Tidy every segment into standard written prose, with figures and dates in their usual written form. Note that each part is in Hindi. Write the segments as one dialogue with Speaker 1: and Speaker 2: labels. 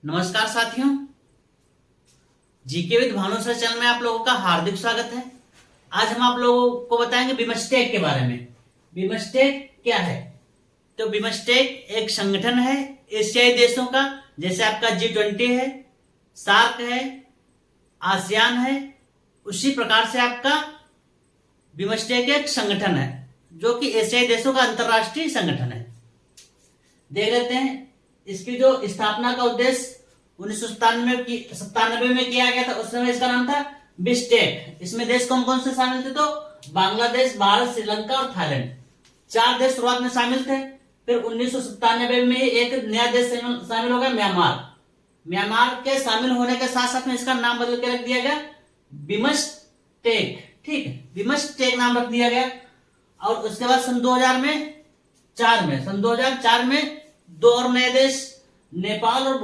Speaker 1: नमस्कार साथियों, GK with Bhanu sir channel में आप लोगों का हार्दिक स्वागत है। आज हम आप लोगों को बताएंगे बिमस्टेक के बारे में। बिमस्टेक क्या है? तो बिमस्टेक एक संगठन है एशियाई देशों का, जैसे आपका G20 है, सार्क है, आसियान है। उसी प्रकार से आपका बिमस्टेक एक संगठन है जो कि एशियाई देशों का अंतरराष्ट्रीय संगठन है। देख लेते हैं इसकी जो स्थापना का उद्देश्य 1997 में किया गया था। उस समय इसका नाम था बिस्टेक। इसमें देश कौन कौन से शामिल थे? तो बांग्लादेश, भारत, श्रीलंका और थाईलैंड, 4 देश शुरुआत में शामिल थे। फिर 1997 में एक नया देश शामिल हो गया, म्यांमार। म्यांमार के शामिल होने के साथ साथ में इसका नाम बदल के रख दिया गया बिमस्टेक। ठीक है, बिमस्टेक नाम रख दिया गया। और उसके बाद सन 2004 में 2 और नए देश नेपाल और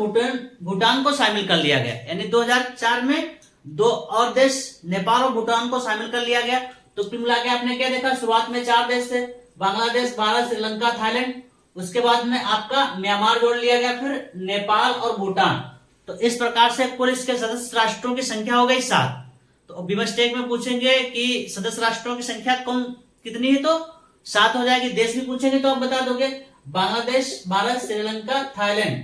Speaker 1: भूटान को शामिल कर लिया गया। यानी 2004 में 2 और देश नेपाल और भूटान को शामिल कर लिया गया। तो कुल मिला के आपने क्या देखा? शुरुआत में 4 देश थे, बांग्लादेश, भारत, श्रीलंका, थाईलैंड। उसके बाद में आपका म्यांमार जोड़ लिया गया, फिर नेपाल और भूटान। तो इस प्रकार से कुल इसके सदस्य राष्ट्रों की संख्या हो गई 7। तो बिमस्टेक में पूछेंगे कि सदस्य राष्ट्रों की संख्या कितनी है, तो 7 हो जाएगी। देश भी पूछेंगे तो आप बता दोगे बांग्लादेश, भारत, श्रीलंका, थाईलैंड,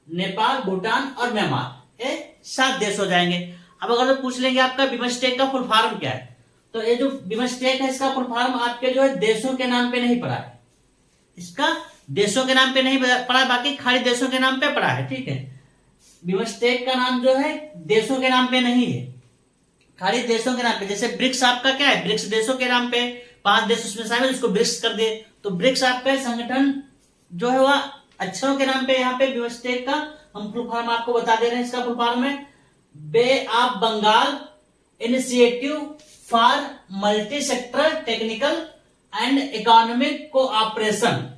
Speaker 1: नेपाल, भूटान और म्यांमार, ये 7 देश हो जाएंगे। अब अगर तो पूछ लेंगे आपका बिमस्टेक का फुल फॉर्म क्या है, तो ये जो बिमस्टेक है इसका फुल फॉर्म आपके जो है देशों के नाम पे नहीं पड़ा है। इसका देशों के नाम पे नहीं पड़ा, बाकी खाली देशों के नाम पे पड़ा है। ठीक है, बिमस्टेक का नाम जो है देशों के नाम पे नहीं है, खाली देशों के नाम पे। जैसे ब्रिक्स आपका क्या है? ब्रिक्स देशों के नाम पे, 5 देश उसमें शामिल, उसको ब्रिक्स कर दिए। तो ब्रिक्स आपका संगठन जो है वह अक्षरों के नाम पे यहाँ पे बिमस्टेक का हम फुल फॉर्म आपको बता दे रहे हैं। इसका फुल फॉर्म है bay of Bengal initiative for multi sector technical and economic cooperation.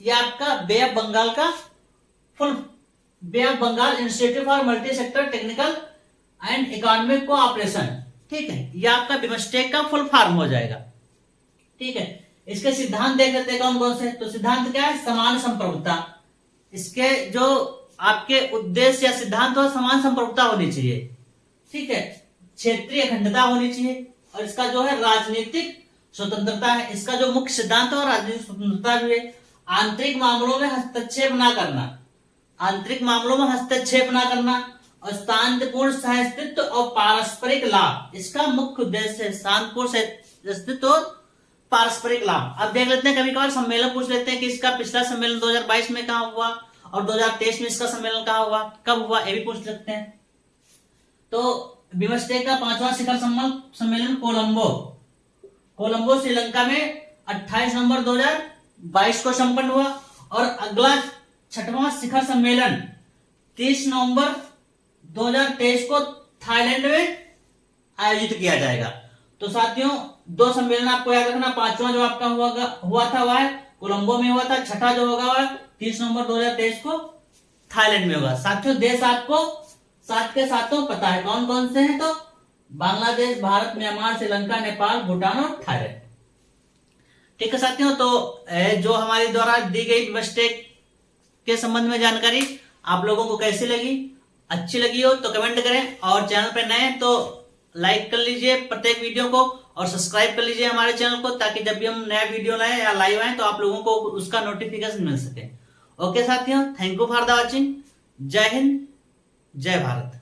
Speaker 1: ये आपका बे ऑफ बंगाल का bay of Bengal initiative for multi sector technical and economic cooperation. ठीक है, ये आपका बिमस्टेक का फुल फॉर्म हो जाएगा। ठीक है, इसके सिद्धांत देख लेते हैं कौन कौन से। तो सिद्धांत क्या है? समान संप्रभुता। इसके जो आपके उद्देश्य या सिद्धांत हो, समान संप्रभुता होनी चाहिए। ठीक है, क्षेत्रीय अखंडता होनी चाहिए, और इसका जो है राजनीतिक स्वतंत्रता है। इसका जो मुख्य सिद्धांत है राजनीतिक स्वतंत्रता भी है। आंतरिक मामलों में हस्तक्षेप ना करना, आंतरिक मामलों में हस्तक्षेप ना करना, और शांतिपूर्ण सहअस्तित्व और पारस्परिक लाभ इसका मुख्य उद्देश्य है। शांतिपूर्ण सहअस्तित्व और पारस्परिक लाभ। अब देख लेते हैं, कभी कभार सम्मेलन पूछ लेते हैं कि इसका पिछला सम्मेलन 2022 में कहां हुआ और 2023 में इसका सम्मेलन कहां हुआ, कब हुआ, ये भी पूछ सकते हैं। तो बिमस्टेक का 5वां शिखर सम्मेलन कोलंबो श्रीलंका में 28 नवंबर 2022 को संपन्न हुआ। और अगला 6वां शिखर सम्मेलन 30 नवंबर 2023 को थाईलैंड में आयोजित किया जाएगा। तो साथियों, 2 सम्मेलन आपको याद रखना। 5वां जो आपका हुआ था वह कोलंबो में हुआ था। 6ठा जो होगा वह 30 नवंबर 2023 को थाईलैंड में होगा। साथियों, देश आपको 7 के 7 पता है कौन कौन से हैं? तो बांग्लादेश, भारत, म्यांमार, श्रीलंका, नेपाल, भूटान और थाईलैंड। ठीक है साथियों, तो जो हमारे द्वारा दी गई बिमस्टेक के संबंध में जानकारी आप लोगों को कैसी लगी? अच्छी लगी हो तो कमेंट करें, और चैनल पे नए हैं तो लाइक कर लीजिए प्रत्येक वीडियो को, और सब्सक्राइब कर लीजिए हमारे चैनल को, ताकि जब भी हम नया वीडियो लाएं या लाइव आए तो आप लोगों को उसका नोटिफिकेशन मिल सके। ओके साथियों, thank you for the watching. जय हिंद, जय भारत।